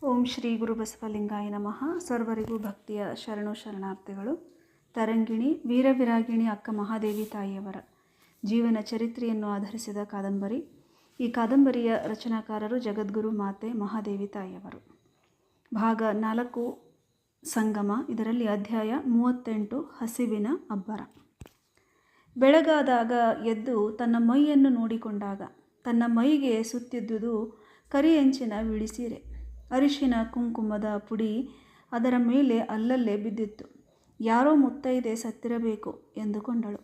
ಓಂ ಶ್ರೀ ಗುರು ಬಸವಲಿಂಗಾಯ ನಮಃ. ಸರ್ವರಿಗೂ ಭಕ್ತಿಯ ಶರಣಾರ್ಥಿಗಳು. ತರಂಗಿಣಿ ವೀರವಿರಾಗಿಣಿ ಅಕ್ಕ ಮಹಾದೇವಿ ತಾಯಿಯವರ ಜೀವನ ಚರಿತ್ರೆಯನ್ನು ಆಧರಿಸಿದ ಕಾದಂಬರಿ. ಈ ಕಾದಂಬರಿಯ ರಚನಾಕಾರರು ಜಗದ್ಗುರು ಮಾತೆ ಮಹಾದೇವಿ ತಾಯಿಯವರು. ಭಾಗ 4 ಸಂಗಮ. ಇದರಲ್ಲಿ ಅಧ್ಯಾಯ 38 ಹಸಿವಿನ ಅಬ್ಬರ. ಬೆಳಗಾದಾಗ ಎದ್ದು ತನ್ನ ಮೈಯನ್ನು ನೋಡಿಕೊಂಡಾಗ ತನ್ನ ಮೈಗೆ ಸುತ್ತಿದ್ದುದು ಕರಿಯಂಚಿನ ಬಿಳಿಸೀರೆ. ಅರಿಶಿನ ಕುಂಕುಮದ ಪುಡಿ ಅದರ ಮೇಲೆ ಅಲ್ಲಲ್ಲೇ ಬಿದ್ದಿತ್ತು. ಯಾರೋ ಮುತ್ತೈದೆ ಸತ್ತಿರಬೇಕು ಎಂದುಕೊಂಡಳು.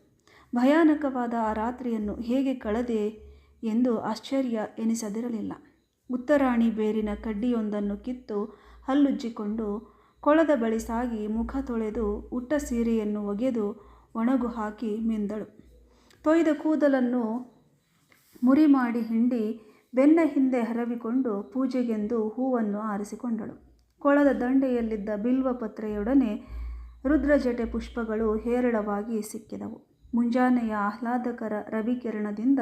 ಭಯಾನಕವಾದ ಆ ರಾತ್ರಿಯನ್ನು ಹೇಗೆ ಕಳೆದೆ ಎಂದು ಆಶ್ಚರ್ಯ ಎನಿಸದಿರಲಿಲ್ಲ. ಉತ್ತರಾಣಿ ಬೇರಿನ ಕಡ್ಡಿಯೊಂದನ್ನು ಕಿತ್ತು ಹಲ್ಲುಜ್ಜಿಕೊಂಡು ಕೊಳದ ಬಳಿ ಸಾಗಿ ಮುಖ ತೊಳೆದು ಉಟ್ಟ ಸೀರೆಯನ್ನು ಒಗೆದು ಒಣಗು ಹಾಕಿ ಮಿಂದಳು. ತೊಯ್ದ ಕೂದಲನ್ನು ಮುರಿ ಮಾಡಿ ಹಿಂಡಿ ಬೆನ್ನ ಹಿಂದೆ ಹರವಿಕೊಂಡು ಪೂಜೆಗೆಂದು ಹೂವನ್ನು ಆರಿಸಿಕೊಂಡಳು. ಕೊಳದ ದಂಡೆಯಲ್ಲಿದ್ದ ಬಿಲ್ವ ಪತ್ರೆಯೊಡನೆ ರುದ್ರಜಟೆ ಪುಷ್ಪಗಳು ಹೇರಳವಾಗಿ ಸಿಕ್ಕಿದವು. ಮುಂಜಾನೆಯ ಆಹ್ಲಾದಕರ ರವಿಕಿರಣದಿಂದ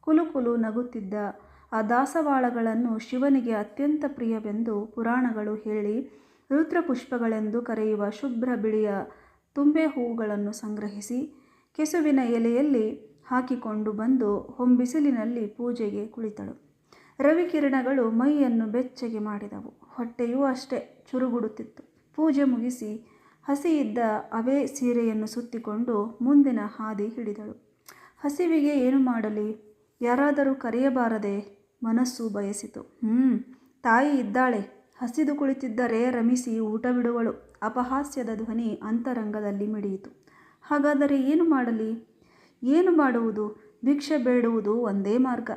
ಕುಲುಕುಲು ನಗುತ್ತಿದ್ದ ಆ ದಾಸವಾಳಗಳನ್ನು ಶಿವನಿಗೆ ಅತ್ಯಂತ ಪ್ರಿಯವೆಂದು ಪುರಾಣಗಳು ಹೇಳಿ ರುದ್ರಪುಷ್ಪಗಳೆಂದು ಕರೆಯುವ ಶುಭ್ರ ಬಿಳಿಯ ತುಂಬೆ ಹೂವುಗಳನ್ನು ಸಂಗ್ರಹಿಸಿ ಕೆಸುವಿನ ಎಲೆಯಲ್ಲಿ ಹಾಕಿಕೊಂಡು ಬಂದು ಹೊಂಬಿಸಿಲಿನಲ್ಲಿ ಪೂಜೆಗೆ ಕುಳಿತಳು. ರವಿಕಿರಣಗಳು ಮೈಯನ್ನು ಬೆಚ್ಚಗೆ ಮಾಡಿದವು. ಹೊಟ್ಟೆಯೂ ಅಷ್ಟೇ ಚುರುಗುಡುತ್ತಿತ್ತು. ಪೂಜೆ ಮುಗಿಸಿ ಹಸಿಯಿದ್ದ ಅವೇ ಸೀರೆಯನ್ನು ಸುತ್ತಿಕೊಂಡು ಮುಂದಿನ ಹಾದಿ ಹಿಡಿದಳು. ಹಸಿವಿಗೆ ಏನು ಮಾಡಲಿ? ಯಾರಾದರೂ ಕರೆಯಬಾರದೆ? ಮನಸ್ಸು ಬಯಸಿತು. ತಾಯಿ ಇದ್ದಾಳೆ. ಹಸಿದು ಕುಳಿತಿದ್ದರೆ ರಮಿಸಿ ಊಟ ಬಿಡುವಳು. ಅಪಹಾಸ್ಯದ ಧ್ವನಿ ಅಂತರಂಗದಲ್ಲಿ ಮಿಡಿಯಿತು. ಹಾಗಾದರೆ ಏನು ಮಾಡಲಿ? ಏನು ಮಾಡುವುದು? ಭಿಕ್ಷೆ ಬೇಡುವುದು ಒಂದೇ ಮಾರ್ಗ.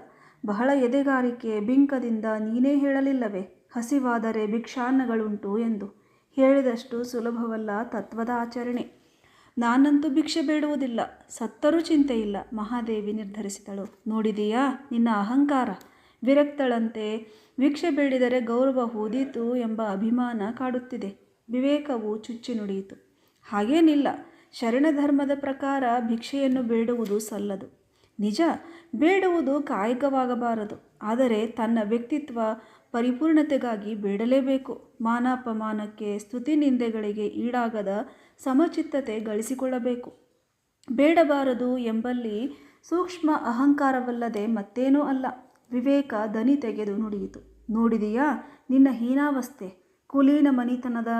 ಬಹಳ ಎದೆಗಾರಿಕೆ ಬಿಂಕದಿಂದ ನೀನೇ ಹೇಳಲಿಲ್ಲವೇ ಹಸಿವಾದರೆ ಭಿಕ್ಷಾನ್ನಗಳುಂಟು ಎಂದು? ಹೇಳಿದಷ್ಟು ಸುಲಭವಲ್ಲ ತತ್ವದ ಆಚರಣೆ. ನಾನಂತೂ ಭಿಕ್ಷೆ ಬೇಡುವುದಿಲ್ಲ, ಸತ್ತರೂ ಚಿಂತೆಯಿಲ್ಲ, ಮಹಾದೇವಿ ನಿರ್ಧರಿಸಿದಳು. ನೋಡಿದೆಯಾ ನಿನ್ನ ಅಹಂಕಾರ? ವಿರಕ್ತಳಂತೆ. ಭಿಕ್ಷೆ ಬೇಡಿದರೆ ಗೌರವ ಹೋದೀತು ಎಂಬ ಅಭಿಮಾನ ಕಾಡುತ್ತಿದೆ. ವಿವೇಕವು ಚುಚ್ಚಿ ನುಡಿಯಿತು. ಹಾಗೇನಿಲ್ಲ. ಶರಣ ಧರ್ಮದ ಪ್ರಕಾರ ಭಿಕ್ಷೆಯನ್ನು ಬೇಡುವುದು ಸಲ್ಲದು. ನಿಜ, ಬೇಡುವುದು ಕಾಯಕವಾಗಬಾರದು. ಆದರೆ ತನ್ನ ವ್ಯಕ್ತಿತ್ವ ಪರಿಪೂರ್ಣತೆಗಾಗಿ ಬೇಡಲೇಬೇಕು. ಮಾನಾಪಮಾನಕ್ಕೆ ಸ್ತುತಿ ನಿಂದೆಗಳಿಗೆ ಈಡಾಗದ ಸಮಚಿತ್ತತೆ ಗಳಿಸಿಕೊಳ್ಳಬೇಕು. ಬೇಡಬಾರದು ಎಂಬಲ್ಲಿ ಸೂಕ್ಷ್ಮ ಅಹಂಕಾರವಲ್ಲದೆ ಮತ್ತೇನೂ ಅಲ್ಲ. ವಿವೇಕ ದನಿ ತೆಗೆದು ನುಡಿಯಿತು. ನೋಡಿದೆಯಾ ನಿನ್ನ ಹೀನಾವಸ್ಥೆ? ಕುಲೀನ ಮನಿತನದ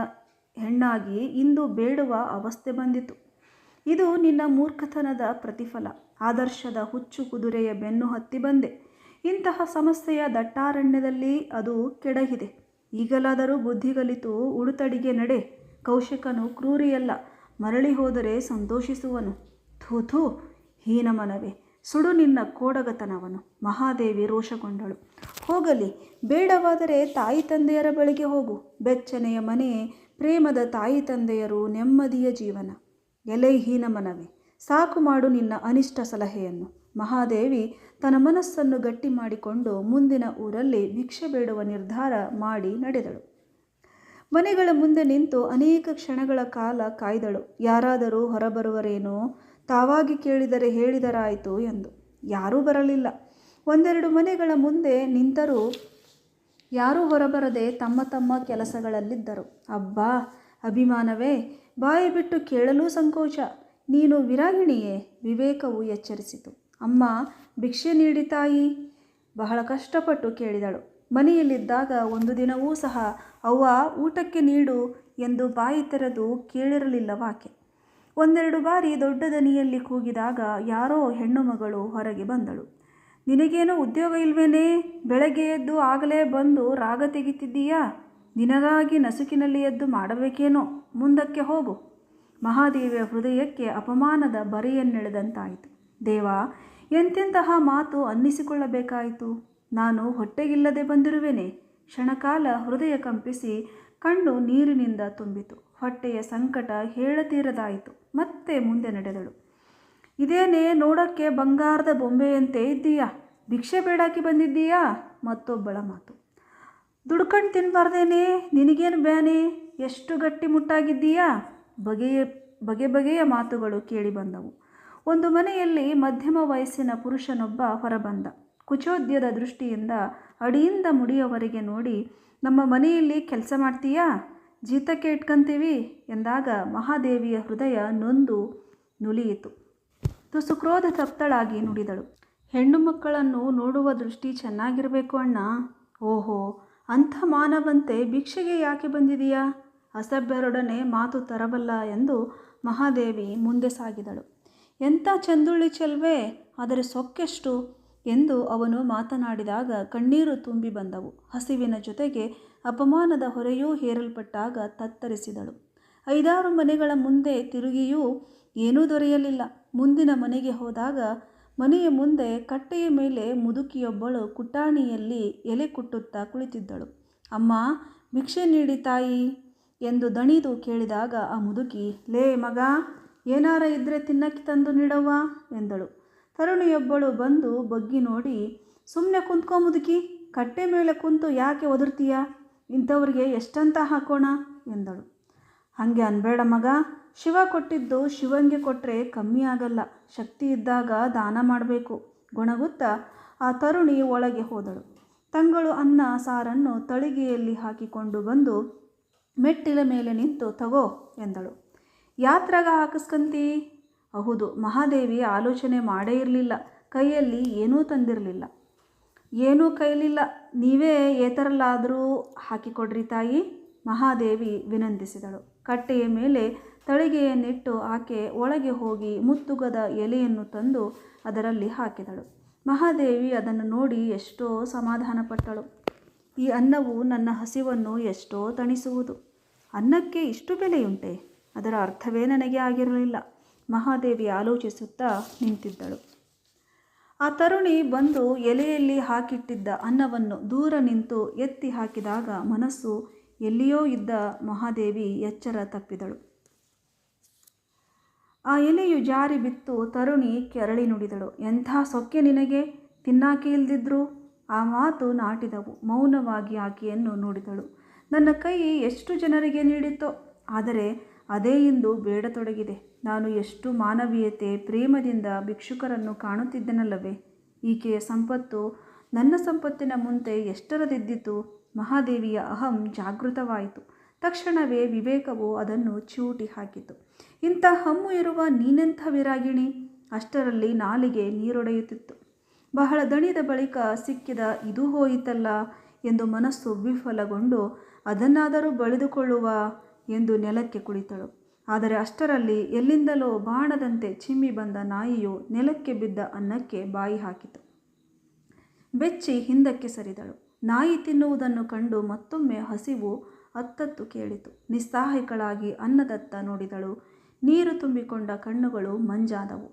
ಹೆಣ್ಣಾಗಿ ಇಂದು ಬೇಡುವ ಅವಸ್ಥೆ ಬಂದಿತು. ಇದು ನಿನ್ನ ಮೂರ್ಖತನದ ಪ್ರತಿಫಲ. ಆದರ್ಶದ ಹುಚ್ಚು ಕುದುರೆಯ ಬೆನ್ನು ಹತ್ತಿ ಬಂದೆ. ಇಂತಹ ಸಮಸ್ಯೆಯ ದಟ್ಟಾರಣ್ಯದಲ್ಲಿ ಅದು ಕೆಡಹಿದೆ. ಈಗಲಾದರೂ ಬುದ್ಧಿಗಲಿತು ಉಡುತಡಿಗೆ ನಡೆ. ಕೌಶಿಕನು ಕ್ರೂರಿಯಲ್ಲ, ಮರಳಿ ಹೋದರೆ ಸಂತೋಷಿಸುವನು. ಥೂ ಹೀನ ಮನವೇ, ಸುಡು ನಿನ್ನ ಕೋಡಗತನವನು. ಮಹಾದೇವಿ ರೋಷಗೊಂಡಳು. ಹೋಗಲಿ, ಬೇಡವಾದರೆ ತಾಯಿ ತಂದೆಯರ ಬಳಿಗೆ ಹೋಗು. ಬೆಚ್ಚನೆಯ ಮನೆ, ಪ್ರೇಮದ ತಾಯಿ ತಂದೆಯರು, ನೆಮ್ಮದಿಯ ಜೀವನ. ಎಲೆ ಹೀನ ಮನವೇ, ಸಾಕು ಮಾಡು ನಿನ್ನ ಅನಿಷ್ಟ ಸಲಹೆಯನ್ನು. ಮಹಾದೇವಿ ತನ್ನ ಮನಸ್ಸನ್ನು ಗಟ್ಟಿ ಮಾಡಿಕೊಂಡು ಮುಂದಿನ ಊರಲ್ಲಿ ಭಿಕ್ಷೆ ಬೇಡುವ ನಿರ್ಧಾರ ಮಾಡಿ ನಡೆದಳು. ಮನೆಗಳ ಮುಂದೆ ನಿಂತು ಅನೇಕ ಕ್ಷಣಗಳ ಕಾಲ ಕಾಯ್ದಳು. ಯಾರಾದರೂ ಹೊರಬರುವರೇನೋ, ತಾವಾಗಿ ಕೇಳಿದರೆ ಹೇಳಿದರಾಯಿತು ಎಂದು. ಯಾರೂ ಬರಲಿಲ್ಲ. ಒಂದೆರಡು ಮನೆಗಳ ಮುಂದೆ ನಿಂತರೂ ಯಾರೂ ಹೊರಬರದೆ ತಮ್ಮ ತಮ್ಮ ಕೆಲಸಗಳಲ್ಲಿದ್ದರು. ಅಬ್ಬಾ ಅಭಿಮಾನವೇ, ಬಾಯಿ ಬಿಟ್ಟು ಕೇಳಲೂ ಸಂಕೋಚ. ನೀನು ವಿರಾಗಿಣಿಯೇ? ವಿವೇಕವು ಎಚ್ಚರಿಸಿತು. ಅಮ್ಮ, ಭಿಕ್ಷೆ ನೀಡಿ ತಾಯಿ. ಬಹಳ ಕಷ್ಟಪಟ್ಟು ಕೇಳಿದಳು. ಮನೆಯಲ್ಲಿದ್ದಾಗ ಒಂದು ದಿನವೂ ಸಹ ಅವ್ವ ಊಟಕ್ಕೆ ನೀಡು ಎಂದು ಬಾಯಿ ತೆರೆದು ಕೇಳಿರಲಿಲ್ಲವಾಕೆ. ಒಂದೆರಡು ಬಾರಿ ದೊಡ್ಡ ದನಿಯಲ್ಲಿ ಕೂಗಿದಾಗ ಯಾರೋ ಹೆಣ್ಣು ಮಗಳು ಹೊರಗೆ ಬಂದಳು. ನಿನಗೇನೋ ಉದ್ಯೋಗ ಇಲ್ವೇನೇ? ಬೆಳಗ್ಗೆ ಎದ್ದು ಆಗಲೇ ಬಂದು ರಾಗ ತೆಗಿತಿದ್ದೀಯಾ? ನಿನಗಾಗಿ ನಸುಕಿನಲ್ಲಿ ಎದ್ದು ಮಾಡಬೇಕೇನೋ. ಮುಂದಕ್ಕೆ ಹೋಗು. ಮಹಾದೇವಿಯ ಹೃದಯಕ್ಕೆ ಅಪಮಾನದ ಬರೆಯನ್ನೆಳೆದಂತಾಯಿತು. ದೇವ, ಎಂತೆಂತಹ ಮಾತು ಅನ್ನಿಸಿಕೊಳ್ಳಬೇಕಾಯಿತು. ನಾನು ಹೊಟ್ಟೆಗಿಲ್ಲದೆ ಬಂದಿರುವೆನೆ. ಕ್ಷಣಕಾಲ ಹೃದಯ ಕಂಪಿಸಿ ಕಣ್ಣು ನೀರಿನಿಂದ ತುಂಬಿತು. ಹೊಟ್ಟೆಯ ಸಂಕಟ ಹೇಳತೀರದಾಯಿತು. ಮತ್ತೆ ಮುಂದೆ ನಡೆದಳು. ಇದೇನೇ ನೋಡೋಕ್ಕೆ ಬಂಗಾರದ ಬೊಂಬೆಯಂತೆ ಇದ್ದೀಯಾ? ಭಿಕ್ಷೆ ಬೇಡಾಕಿ ಬಂದಿದ್ದೀಯಾ? ಮತ್ತೊಬ್ಬಳ ಮಾತು. ದುಡ್ಕೊಂಡು ತಿನ್ನಬಾರ್ದೇನೆ? ನಿನಗೇನು ಬ್ಯಾನೆ? ಎಷ್ಟು ಗಟ್ಟಿ ಮುಟ್ಟಾಗಿದ್ದೀಯಾ? ಬಗೆ ಬಗೆಯ ಮಾತುಗಳು ಕೇಳಿಬಂದವು. ಒಂದು ಮನೆಯಲ್ಲಿ ಮಧ್ಯಮ ವಯಸ್ಸಿನ ಪುರುಷನೊಬ್ಬ ಹೊರಬಂದ. ಕುಚೋದ್ಯದ ದೃಷ್ಟಿಯಿಂದ ಅಡಿಯಿಂದ ಮುಡಿಯವರೆಗೆ ನೋಡಿ, ನಮ್ಮ ಮನೆಯಲ್ಲಿ ಕೆಲಸ ಮಾಡ್ತೀಯಾ, ಜೀತಕ್ಕೆ ಇಟ್ಕೊಂತೀವಿ ಎಂದಾಗ ಮಹಾದೇವಿಯ ಹೃದಯ ನೊಂದು ನುಲಿಯಿತು. ತುಸು ಕ್ರೋಧ ತಪ್ತಳಾಗಿ ನುಡಿದಳು, ಹೆಣ್ಣು ಮಕ್ಕಳನ್ನು ನೋಡುವ ದೃಷ್ಟಿ ಚೆನ್ನಾಗಿರಬೇಕು ಅಣ್ಣ. ಓಹೋ, ಅಂಥ ಮಾನವಂತೆ ಭಿಕ್ಷೆಗೆ ಯಾಕೆ ಬಂದಿದೆಯಾ? ಅಸಭ್ಯರೊಡನೆ ಮಾತು ತರಬಲ್ಲ ಎಂದು ಮಹಾದೇವಿ ಮುಂದೆ ಸಾಗಿದಳು. ಎಂಥ ಚಂದುಳ್ಳಿ ಚೆಲ್ವೆ, ಆದರೆ ಸೊಕ್ಕೆಷ್ಟು ಎಂದು ಅವನು ಮಾತನಾಡಿದಾಗ ಕಣ್ಣೀರು ತುಂಬಿ ಬಂದವು. ಹಸಿವಿನ ಜೊತೆಗೆ ಅಪಮಾನದ ಹೊರೆಯೂ ಹೇರಲ್ಪಟ್ಟಾಗ ತತ್ತರಿಸಿದಳು. 5-6 ಮನೆಗಳ ಮುಂದೆ ತಿರುಗಿಯೂ ಏನೂ ದೊರೆಯಲಿಲ್ಲ. ಮುಂದಿನ ಮನೆಗೆ ಹೋದಾಗ ಮನೆಯ ಮುಂದೆ ಕಟ್ಟೆಯ ಮೇಲೆ ಮುದುಕಿಯೊಬ್ಬಳು ಕುಟಾಣಿಯಲ್ಲಿ ಎಲೆ ಕುಟ್ಟುತ್ತಾ ಕುಳಿತಿದ್ದಳು. ಅಮ್ಮ, ಭಿಕ್ಷೆ ನೀಡಿ ತಾಯಿ ಎಂದು ದಣಿದು ಕೇಳಿದಾಗ ಆ ಮುದುಕಿ, ಲೇ ಮಗ, ಏನಾರ ಇದ್ದರೆ ತಿನ್ನಕ್ಕೆ ತಂದು ನೀಡವ್ವ ಎಂದಳು. ತರುಣಿಯೊಬ್ಬಳು ಬಂದು ಬಗ್ಗಿ ನೋಡಿ, ಸುಮ್ಮನೆ ಕುಂತ್ಕೊ ಮುದುಕಿ, ಕಟ್ಟೆ ಮೇಲೆ ಕುಂತು ಯಾಕೆ ಒದರ್ತೀಯ? ಇಂಥವ್ರಿಗೆ ಎಷ್ಟಂತ ಹಾಕೋಣ ಎಂದಳು. ಹಾಗೆ ಅನ್ಬೇಡ ಮಗ, ಶಿವ ಕೊಟ್ಟಿದ್ದು ಶಿವಂಗೆ ಕೊಟ್ಟರೆ ಕಮ್ಮಿ ಆಗಲ್ಲ. ಶಕ್ತಿ ಇದ್ದಾಗ ದಾನ ಮಾಡಬೇಕು. ಗೊಣಗುತ್ತಾ ಆ ತರುಣಿ ಒಳಗೆ ಹೋದಳು. ತಂಗಳು ಅನ್ನ ಸಾರನ್ನು ತಳಿಗೆಯಲ್ಲಿ ಹಾಕಿಕೊಂಡು ಬಂದು ಮೆಟ್ಟಿಲ ಮೇಲೆ ನಿಂತು ತಗೋ ಎಂದಳು. ಯಾತ್ರಾಗ ಹಾಕಿಸ್ಕಂತೀ? ಹೌದು, ಮಹಾದೇವಿ ಆಲೋಚನೆ ಮಾಡೇ ಇರಲಿಲ್ಲ. ಕೈಯಲ್ಲಿ ಏನೂ ತಂದಿರಲಿಲ್ಲ. ಏನೂ ಕೈಲಿಲ್ಲ, ನೀವೇ ಏತರಲ್ಲಾದರೂ ಹಾಕಿಕೊಡ್ರಿ ತಾಯಿ, ಮಹಾದೇವಿ ವಿನಂತಿಸಿದಳು. ಕಟ್ಟೆಯ ಮೇಲೆ ತಳಿಗೆಯನ್ನಿಟ್ಟು ಆಕೆ ಒಳಗೆ ಹೋಗಿ ಮುತ್ತುಗದ ಎಲೆಯನ್ನು ತಂದು ಅದರಲ್ಲಿ ಹಾಕಿದಳು. ಮಹಾದೇವಿ ಅದನ್ನು ನೋಡಿ ಎಷ್ಟೋ ಸಮಾಧಾನಪಟ್ಟಳು. ಈ ಅನ್ನವು ನನ್ನ ಹಸಿವನ್ನು ಎಷ್ಟೋ ತಣಿಸುವುದು. ಅನ್ನಕ್ಕೆ ಇಷ್ಟು ಬೆಲೆಯುಂಟೆ? ಅದರ ಅರ್ಥವೇ ನನಗೆ ಆಗಿರಲಿಲ್ಲ. ಮಹಾದೇವಿ ಆಲೋಚಿಸುತ್ತಾ ನಿಂತಿದ್ದಳು. ಆ ತರುಣಿ ಬಂದು ಎಲೆಯಲ್ಲಿ ಹಾಕಿಟ್ಟಿದ್ದ ಅನ್ನವನ್ನು ದೂರ ನಿಂತು ಎತ್ತಿ ಹಾಕಿದಾಗ ಮನಸ್ಸು ಎಲ್ಲಿಯೋ ಇದ್ದ ಮಹಾದೇವಿ ಎಚ್ಚರ ತಪ್ಪಿದಳು. ಆ ಎಲೆಯು ಜಾರಿ ಬಿತ್ತು. ತರುಣಿ ಕೆರಳಿ ನುಡಿದಳು, ಎಂಥ ಸೊಕ್ಕೆ ನಿನಗೆ, ತಿನ್ನಾಕೆ ಇಲ್ದಿದ್ರು? ಆ ಮಾತು ನಾಟಿದವು. ಮೌನವಾಗಿ ಆಕೆಯನ್ನು ನೋಡಿದಳು. ನನ್ನ ಕೈ ಎಷ್ಟು ಜನರಿಗೆ ನೀಡಿತೋ, ಆದರೆ ಅದೇ ಇಂದು ಬೇಡತೊಡಗಿದೆ. ನಾನು ಎಷ್ಟು ಮಾನವೀಯತೆ ಪ್ರೇಮದಿಂದ ಭಿಕ್ಷುಕರನ್ನು ಕಾಣುತ್ತಿದ್ದೆನಲ್ಲವೇ? ಈಕೆಯ ಸಂಪತ್ತು ನನ್ನ ಸಂಪತ್ತಿನ ಮುಂದೆ ಎಷ್ಟರದಿದ್ದಿತು? ಮಹಾದೇವಿಯ ಅಹಂ ಜಾಗೃತವಾಯಿತು. ತಕ್ಷಣವೇ ವಿವೇಕವು ಅದನ್ನು ಚಿವುಟಿ ಹಾಕಿತು. ಇಂಥ ಹಮ್ಮು ಇರುವ ನೀನೆಂಥ ವಿರಾಗಿಣಿ? ಅಷ್ಟರಲ್ಲಿ ನಾಲಿಗೆ ನೀರೊಡೆಯುತ್ತಿತ್ತು. ಬಹಳ ದಣಿದ ಬಳಿಕ ಸಿಕ್ಕಿದ ಇದು ಹೋಯಿತಲ್ಲ ಎಂದು ಮನಸ್ಸು ವಿಫಲಗೊಂಡು ಅದನ್ನಾದರೂ ಬಳಿದುಕೊಳ್ಳುವ ಎಂದು ನೆಲಕ್ಕೆ ಕುಳಿತಳು. ಆದರೆ ಅಷ್ಟರಲ್ಲಿ ಎಲ್ಲಿಂದಲೋ ಬಾಣದಂತೆ ಚಿಮ್ಮಿ ಬಂದ ನಾಯಿಯು ನೆಲಕ್ಕೆ ಬಿದ್ದ ಅನ್ನಕ್ಕೆ ಬಾಯಿ ಹಾಕಿತು. ಬೆಚ್ಚಿ ಹಿಂದಕ್ಕೆ ಸರಿದಳು. ನಾಯಿ ತಿನ್ನುವುದನ್ನು ಕಂಡು ಮತ್ತೊಮ್ಮೆ ಹಸಿವು ಅತ್ತತ್ತು ಕೇಳಿತು. ನಿಸ್ಸಹಾಯಕಳಾಗಿ ಅನ್ನದತ್ತ ನೋಡಿದಳು. ನೀರು ತುಂಬಿಕೊಂಡ ಕಣ್ಣುಗಳು ಮಂಜಾದವು.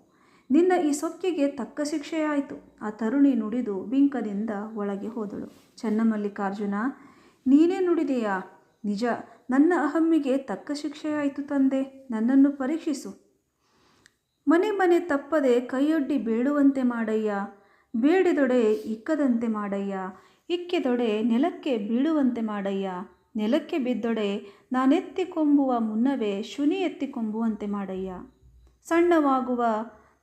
ನಿನ್ನ ಈ ಸೊಕ್ಕಿಗೆ ತಕ್ಕ ಶಿಕ್ಷೆಯಾಯಿತು, ಆ ತರುಣಿ ನುಡಿದು ಬಿಂಕದಿಂದ ಒಳಗೆ ಹೋದಳು. ಚನ್ನಮಲ್ಲಿಕಾರ್ಜುನ, ನೀನೇ ನುಡಿದೆಯಾ? ನಿಜ, ನನ್ನ ಅಹಮ್ಮಿಗೆ ತಕ್ಕ ಶಿಕ್ಷೆಯಾಯಿತು ತಂದೆ. ನನ್ನನ್ನು ಪರೀಕ್ಷಿಸು. ಮನೆ ಮನೆ ತಪ್ಪದೆ ಕೈಯೊಡ್ಡಿ ಬೇಡುವಂತೆ ಮಾಡಯ್ಯ. ಬೇಡಿದೊಡೆ ಇಕ್ಕದಂತೆ ಮಾಡಯ್ಯ. ಇಕ್ಕಿದೊಡೆ ನೆಲಕ್ಕೆ ಬೀಳುವಂತೆ ಮಾಡಯ್ಯ. ನೆಲಕ್ಕೆ ಬಿದ್ದೊಡೆ ನಾನೆತ್ತಿಕೊಂಬುವ ಮುನ್ನವೇ ಶುನಿ ಎತ್ತಿಕೊಂಬುವಂತೆ ಮಾಡಯ್ಯ. ಸಣ್ಣವಾಗುವ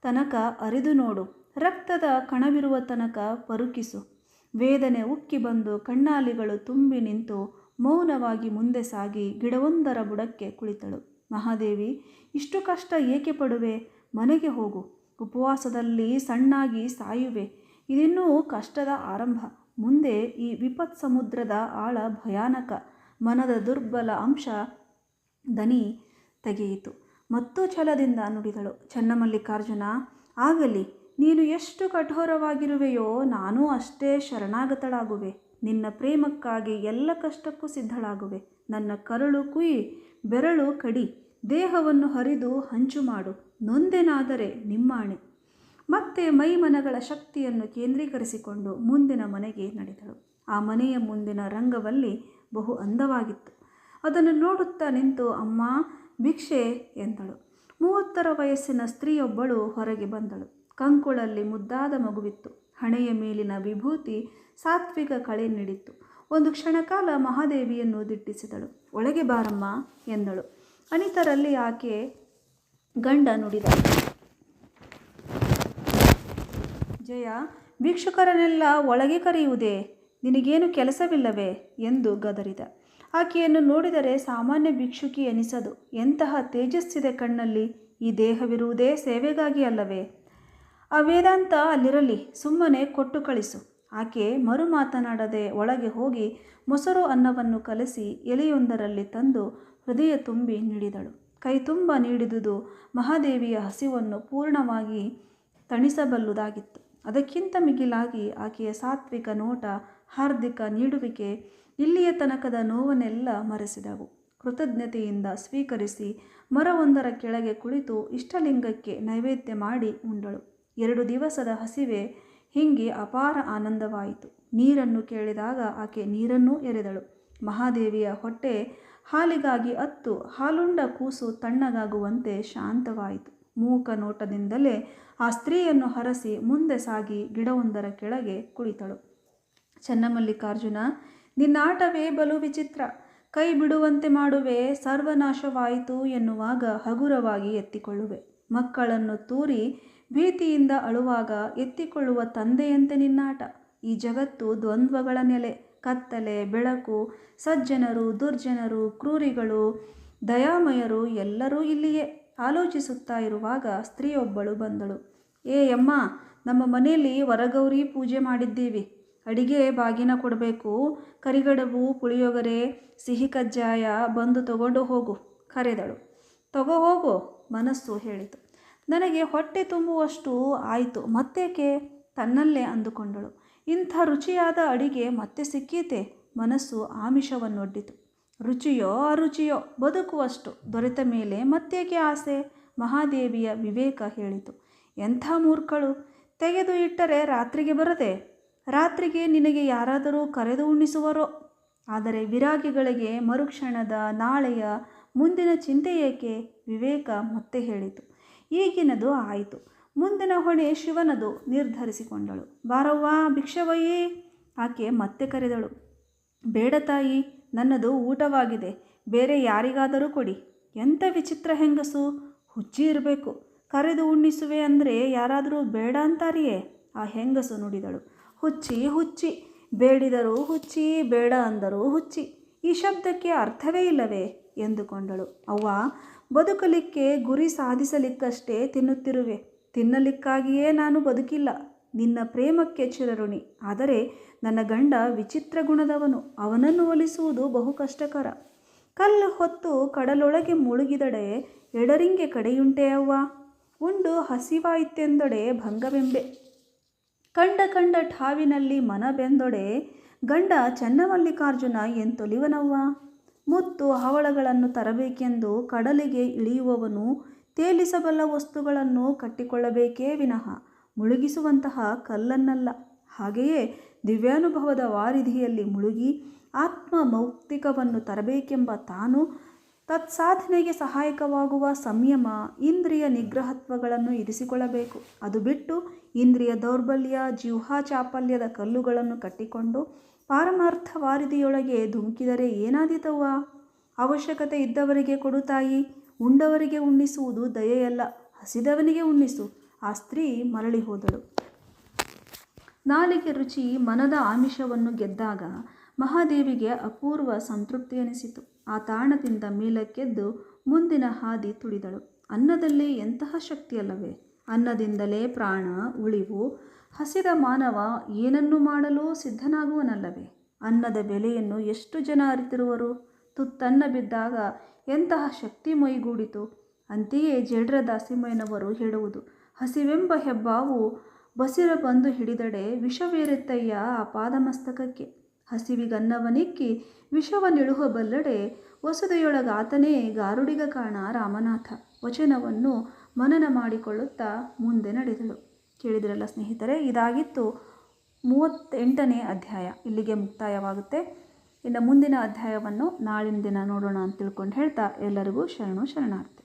ತನಕ ಅರಿದು ನೋಡು, ರಕ್ತದ ಕಣವಿರುವ ತನಕ ಪರುಕಿಸು. ವೇದನೆ ಉಕ್ಕಿ ಬಂದು ಕಣ್ಣಾಲಿಗಳು ತುಂಬಿ ನಿಂತು ಮೌನವಾಗಿ ಮುಂದೆ ಸಾಗಿ ಗಿಡವೊಂದರ ಬುಡಕ್ಕೆ ಕುಳಿತಳು. ಮಹಾದೇವಿ, ಇಷ್ಟು ಕಷ್ಟ ಏಕೆ ಪಡುವೆ? ಮನೆಗೆ ಹೋಗು. ಉಪವಾಸದಲ್ಲಿ ಸಣ್ಣಾಗಿ ಸಾಯುವೆ. ಇದಿನ್ನೂ ಕಷ್ಟದ ಆರಂಭ. ಮುಂದೆ ಈ ವಿಪತ್ ಸಮುದ್ರದ ಆಳ ಭಯಾನಕ. ಮನದ ದುರ್ಬಲ ಅಂಶ ದನಿ ತೆಗೆಯಿತು. ಮತ್ತೂ ಛಲದಿಂದ ನುಡಿದಳು. ಚನ್ನಮಲ್ಲಿಕಾರ್ಜುನ, ಆಗಲಿ, ನೀನು ಎಷ್ಟು ಕಠೋರವಾಗಿರುವೆಯೋ ನಾನೂ ಅಷ್ಟೇ ಶರಣಾಗತಳಾಗುವೆ. ನಿನ್ನ ಪ್ರೇಮಕ್ಕಾಗಿ ಎಲ್ಲ ಕಷ್ಟಕ್ಕೂ ಸಿದ್ಧಳಾಗುವೆ. ನನ್ನ ಕರುಳು ಕುಯಿ, ಬೆರಳು ಕಡಿ, ದೇಹವನ್ನು ಹರಿದು ಹಂಚು ಮಾಡು. ನೊಂದೆನಾದರೆ ನಿಮ್ಮಾಣೆ. ಮತ್ತೆ ಮೈಮನಗಳ ಶಕ್ತಿಯನ್ನು ಕೇಂದ್ರೀಕರಿಸಿಕೊಂಡು ಮುಂದಿನ ಮನೆಗೆ ನಡೆದಳು. ಆ ಮನೆಯ ಮುಂದಿನ ರಂಗವಲ್ಲಿ ಬಹು ಅಂದವಾಗಿತ್ತು. ಅದನ್ನು ನೋಡುತ್ತಾ ನಿಂತು, ಅಮ್ಮ, ಭಿಕ್ಷೆ ಎಂದಳು. 30 ವಯಸ್ಸಿನ ಸ್ತ್ರೀಯೊಬ್ಬಳು ಹೊರಗೆ ಬಂದಳು. ಕಂಕುಳಲ್ಲಿ ಮುದ್ದಾದ ಮಗುವಿತ್ತು. ಹಣೆಯ ಮೇಲಿನ ವಿಭೂತಿ ಸಾತ್ವಿಕ ಕಳೆ ನೀಡಿತ್ತು. ಒಂದು ಕ್ಷಣಕಾಲ ಮಹಾದೇವಿಯನ್ನು ದಿಟ್ಟಿಸಿದಳು. ಒಳಗೆ ಬಾರಮ್ಮ ಎಂದಳು. ಅನಿತರಲ್ಲಿ ಆಕೆ ಗಂಡ ನುಡಿದ, ಜಯ, ಭಿಕ್ಷುಕರನ್ನೆಲ್ಲ ಒಳಗೆ ಕರೆಯುವುದೇ? ನಿನಗೇನು ಕೆಲಸವಿಲ್ಲವೇ ಎಂದು ಗದರಿದ. ಆಕೆಯನ್ನು ನೋಡಿದರೆ ಸಾಮಾನ್ಯ ಭಿಕ್ಷುಕಿ ಎನಿಸದು. ಎಂತಹ ತೇಜಸ್ಸಿದೆ ಕಣ್ಣಲ್ಲಿ. ಈ ದೇಹವಿರುವುದೇ ಸೇವೆಗಾಗಿ ಅಲ್ಲವೇ? ಆ ವೇದಾಂತ ಅಲ್ಲಿರಲಿ, ಸುಮ್ಮನೆ ಕೊಟ್ಟು ಕಳಿಸು. ಆಕೆ ಮರು ಮಾತನಾಡದೆ ಒಳಗೆ ಹೋಗಿ ಮೊಸರು ಅನ್ನವನ್ನು ಕಲಸಿ ಎಲೆಯೊಂದರಲ್ಲಿ ತಂದು ಹೃದಯ ತುಂಬಿ ನೀಡಿದಳು. ಕೈ ತುಂಬ ನೀಡಿದುದು ಮಹಾದೇವಿಯ ಹಸಿವನ್ನು ಪೂರ್ಣವಾಗಿ ತಣಿಸಬಲ್ಲುದಾಗಿತ್ತು. ಅದಕ್ಕಿಂತ ಮಿಗಿಲಾಗಿ ಆಕೆಯ ಸಾತ್ವಿಕ ನೋಟ, ಹಾರ್ದಿಕ ನೀಡುವಿಕೆ ಇಲ್ಲಿಯ ತನಕದ ನೋವನ್ನೆಲ್ಲ ಮರೆಸಿದವು. ಕೃತಜ್ಞತೆಯಿಂದ ಸ್ವೀಕರಿಸಿ ಮರವೊಂದರ ಕೆಳಗೆ ಕುಳಿತು ಇಷ್ಟಲಿಂಗಕ್ಕೆ ನೈವೇದ್ಯ ಮಾಡಿ ಉಂಡಳು. 2 ದಿವಸದ ಹಸಿವೆ ಹಿಂಗೆ ಅಪಾರ ಆನಂದವಾಯಿತು. ನೀರನ್ನು ಕೇಳಿದಾಗ ಆಕೆ ನೀರನ್ನೂ ಎರೆದಳು. ಮಹಾದೇವಿಯ ಹೊಟ್ಟೆ ಹಾಲಿಗಾಗಿ ಅತ್ತು ಹಾಲುಂಡ ಕೂಸು ತಣ್ಣಗಾಗುವಂತೆ ಶಾಂತವಾಯಿತು. ಮೂಕ ನೋಟದಿಂದಲೇ ಆ ಸ್ತ್ರೀಯನ್ನು ಹರಸಿ ಮುಂದೆ ಸಾಗಿ ಗಿಡವೊಂದರ ಕೆಳಗೆ ಕುಳಿತಳು. ಚನ್ನಮಲ್ಲಿಕಾರ್ಜುನ, ನಿನ್ನಾಟವೇ ಬಲು ವಿಚಿತ್ರ. ಕೈ ಬಿಡುವಂತೆ ಮಾಡುವೆ, ಸರ್ವನಾಶವಾಯಿತು ಎನ್ನುವಾಗ ಹಗುರವಾಗಿ ಎತ್ತಿಕೊಳ್ಳುವೆ. ಮಕ್ಕಳನ್ನು ತೂರಿ ಭೀತಿಯಿಂದ ಅಳುವಾಗ ಎತ್ತಿಕೊಳ್ಳುವ ತಂದೆಯಂತೆ ನಿನ್ನಾಟ. ಈ ಜಗತ್ತು ದ್ವಂದ್ವಗಳ ನೆಲೆ. ಕತ್ತಲೆ, ಬೆಳಕು, ಸಜ್ಜನರು, ದುರ್ಜನರು, ಕ್ರೂರಿಗಳು, ದಯಾಮಯರು ಎಲ್ಲರೂ ಇಲ್ಲಿಯೇ. ಆಲೋಚಿಸುತ್ತಾ ಇರುವಾಗ ಸ್ತ್ರೀಯೊಬ್ಬಳು ಬಂದಳು. ಏ ಅಮ್ಮ, ನಮ್ಮ ಮನೆಯಲ್ಲಿ ವರಗೌರಿ ಪೂಜೆ ಮಾಡಿದ್ದೀವಿ. ಅಡಿಗೆ ಬಾಗಿನ ಕೊಡಬೇಕು. ಕರಿಗಡಬು, ಪುಳಿಯೋಗರೆ, ಸಿಹಿ ಕಜ್ಜಾಯ ಬಂದು ತಗೊಂಡು ಹೋಗು ಕರೆದಳು. ತಗೋ ಹೋಗು ಮನಸ್ಸು ಹೇಳಿತು. ನನಗೆ ಹೊಟ್ಟೆ ತುಂಬುವಷ್ಟು ಆಯಿತು, ಮತ್ತೇಕೆ ತನ್ನಲ್ಲೇ ಅಂದುಕೊಂಡಳು. ಇಂಥ ರುಚಿಯಾದ ಅಡಿಗೆ ಮತ್ತೆ ಸಿಕ್ಕೀತೆ. ಮನಸ್ಸು ಆಮಿಷವನ್ನೊಡ್ಡಿತು. ರುಚಿಯೋ ಅರುಚಿಯೋ ಬದುಕುವಷ್ಟು ದೊರೆತ ಮೇಲೆ ಮತ್ತೇಕೆ ಆಸೆ? ಮಹಾದೇವಿಯ ವಿವೇಕ ಹೇಳಿತು. ಎಂಥ ಮೂರ್ಖಳು! ತೆಗೆದು ಇಟ್ಟರೆ ರಾತ್ರಿಗೆ ಬರದೆ? ರಾತ್ರಿಗೆ ನಿನಗೆ ಯಾರಾದರೂ ಕರೆದು ಉಣ್ಣಿಸುವರೋ? ಆದರೆ ವಿರಾಗಿಗಳಿಗೆ ಮರುಕ್ಷಣದ, ನಾಳೆಯ, ಮುಂದಿನ ಚಿಂತೆ ಏಕೆ? ವಿವೇಕ ಮತ್ತೆ ಹೇಳಿತು. ಈಗಿನದು ಆಯಿತು, ಮುಂದಿನ ಹೊಣೆ ಶಿವನದು ನಿರ್ಧರಿಸಿಕೊಂಡಳು. ಬಾರವ್ವ, ಭಿಕ್ಷವಯ್ಯಿ. ಆಕೆ ಮತ್ತೆ ಕರೆದಳು. ಬೇಡ ತಾಯಿ, ನನ್ನದು ಊಟವಾಗಿದೆ. ಬೇರೆ ಯಾರಿಗಾದರೂ ಕೊಡಿ. ಎಂಥ ವಿಚಿತ್ರ ಹೆಂಗಸು! ಹುಚ್ಚಿ ಇರಬೇಕು. ಕರೆದು ಉಣ್ಣಿಸುವೆ ಅಂದರೆ ಯಾರಾದರೂ ಬೇಡ ಅಂತಾರಿಯೇ? ಆ ಹೆಂಗಸು ನುಡಿದಳು. ಹುಚ್ಚಿ ಹುಚ್ಚಿ, ಬೇಡಿದರೂ ಹುಚ್ಚಿ, ಬೇಡ ಅಂದರೂ ಹುಚ್ಚಿ. ಈ ಶಬ್ದಕ್ಕೆ ಅರ್ಥವೇ ಇಲ್ಲವೇ ಎಂದುಕೊಂಡಳು. ಅವ್ವ, ಬದುಕಲಿಕ್ಕೆ ಗುರಿ ಸಾಧಿಸಲಿಕ್ಕಷ್ಟೇ ತಿನ್ನುತ್ತಿರುವೆ. ತಿನ್ನಲಿಕ್ಕಾಗಿಯೇ ನಾನು ಬದುಕಿಲ್ಲ. ನಿನ್ನ ಪ್ರೇಮಕ್ಕೆ ಚಿರಋಣಿ. ಆದರೆ ನನ್ನ ಗಂಡ ವಿಚಿತ್ರ ಗುಣದವನು. ಅವನನ್ನು ಒಲಿಸುವುದು ಬಹು ಕಷ್ಟಕರ. ಕಲ್ಲು ಹೊತ್ತು ಕಡಲೊಳಗೆ ಮುಳುಗಿದಡೆ ಎಡರಿಂಗೆ ಕಡೆಯುಂಟೆ ಅವ್ವ. ಉಂಡು ಹಸಿವಾಯಿತೆಂದೊಡೆ ಭಂಗವೆಂಬೆ. ಕಂಡ ಠಾವಿನಲ್ಲಿ ಮನ ಬೆಂದೊಡೆ ಗಂಡ ಚನ್ನಮಲ್ಲಿಕಾರ್ಜುನ ಎಂತೊಲಿವನವ್ವ. ಮುತ್ತು ಹವಳಗಳನ್ನು ತರಬೇಕೆಂದು ಕಡಲಿಗೆ ಇಳಿಯುವವನು ತೇಲಿಸಬಲ್ಲ ವಸ್ತುಗಳನ್ನು ಕಟ್ಟಿಕೊಳ್ಳಬೇಕೇ ವಿನಃ ಮುಳುಗಿಸುವಂತಹ ಕಲ್ಲನ್ನಲ್ಲ. ಹಾಗೆಯೇ ದಿವ್ಯಾನುಭವದ ವಾರಿಧಿಯಲ್ಲಿ ಮುಳುಗಿ ಆತ್ಮ ಮೌಕ್ತಿಕವನ್ನು ತರಬೇಕೆಂಬ ತಾನು ತತ್ಸಾಧನೆಗೆ ಸಹಾಯಕವಾಗುವ ಸಂಯಮ, ಇಂದ್ರಿಯ ನಿಗ್ರಹತ್ವಗಳನ್ನು ಇರಿಸಿಕೊಳ್ಳಬೇಕು. ಅದು ಬಿಟ್ಟು ಇಂದ್ರಿಯ ದೌರ್ಬಲ್ಯ, ಜಿಹ್ವಾ ಚಾಪಲ್ಯದ ಕಲ್ಲುಗಳನ್ನು ಕಟ್ಟಿಕೊಂಡು ಪಾರಮಾರ್ಥ ವಾರಿಧಿಯೊಳಗೆ ಧುಮುಕಿದರೆ ಏನಾದೀತವ್ವ? ಅವಶ್ಯಕತೆ ಇದ್ದವರಿಗೆ ಕೊಡು ತಾಯಿ. ಉಂಡವರಿಗೆ ಉಣ್ಣಿಸುವುದು ದಯೆಯಲ್ಲ, ಹಸಿದವನಿಗೆ ಉಣ್ಣಿಸು. ಆ ಸ್ತ್ರೀ ಮರಳಿ ಹೋದಳು. ನಾಲಿಗೆ ರುಚಿ ಮನದ ಆಮಿಷವನ್ನು ಗೆದ್ದಾಗ ಮಹಾದೇವಿಗೆ ಅಪೂರ್ವ ಸಂತೃಪ್ತಿ ಎನಿಸಿತು. ಆ ತಾಣದಿಂದ ಮೇಲಕ್ಕೆದ್ದು ಮುಂದಿನ ಹಾದಿ ತುಳಿದಳು. ಅನ್ನದಲ್ಲಿ ಎಂತಹ ಶಕ್ತಿಯಲ್ಲವೇ? ಅನ್ನದಿಂದಲೇ ಪ್ರಾಣ, ಉಳಿವು. ಹಸಿದ ಮಾನವ ಏನನ್ನು ಮಾಡಲು ಸಿದ್ಧನಾಗುವನಲ್ಲವೇ? ಅನ್ನದ ಬೆಲೆಯನ್ನು ಎಷ್ಟು ಜನ ಅರಿತಿರುವರು? ತುತ್ತನ್ನ ಬಿದ್ದಾಗ ಎಂತಹ ಶಕ್ತಿ ಮೈಗೂಡಿತು. ಅಂತೆಯೇ ಜೇಡ್ರ ದಾಸಿಮಯ್ಯನವರು ಹೇಳುವುದು, ಹಸಿವೆಂಬ ಹೆಬ್ಬಾವು ಬಸಿರ ಬಂದು ಹಿಡಿದಡೆ ವಿಷವೇರೆತ್ತಯ್ಯ ಆ ಪಾದಮಸ್ತಕಕ್ಕೆ. ಹಸಿವಿಗನ್ನವನಿಕ್ಕಿ ವಿಷವನ್ನಿಳುಹಬಲ್ಲಡೆ ವಸುದೆಯೊಳಗಾತನೇ ಗಾರುಡಿಗ ಕಾಣ ರಾಮನಾಥ. ವಚನವನ್ನು ಮನನ ಮಾಡಿಕೊಳ್ಳುತ್ತಾ ಮುಂದೆ ನಡೆದಳು. ಕೇಳಿದಿರಲ್ಲ ಸ್ನೇಹಿತರೆ, ಇದಾಗಿತ್ತು 38ನೇ ಅಧ್ಯಾಯ. ಇಲ್ಲಿಗೆ ಮುಕ್ತಾಯವಾಗುತ್ತೆ. ಇನ್ನು ಮುಂದಿನ ಅಧ್ಯಾಯವನ್ನು ನಾಳಿನ ದಿನ ನೋಡೋಣ ಅಂತ ತಿಳ್ಕೊಂಡು ಹೇಳ್ತಾ ಎಲ್ಲರಿಗೂ ಶರಣು ಶರಣಾರ್ಥಿ.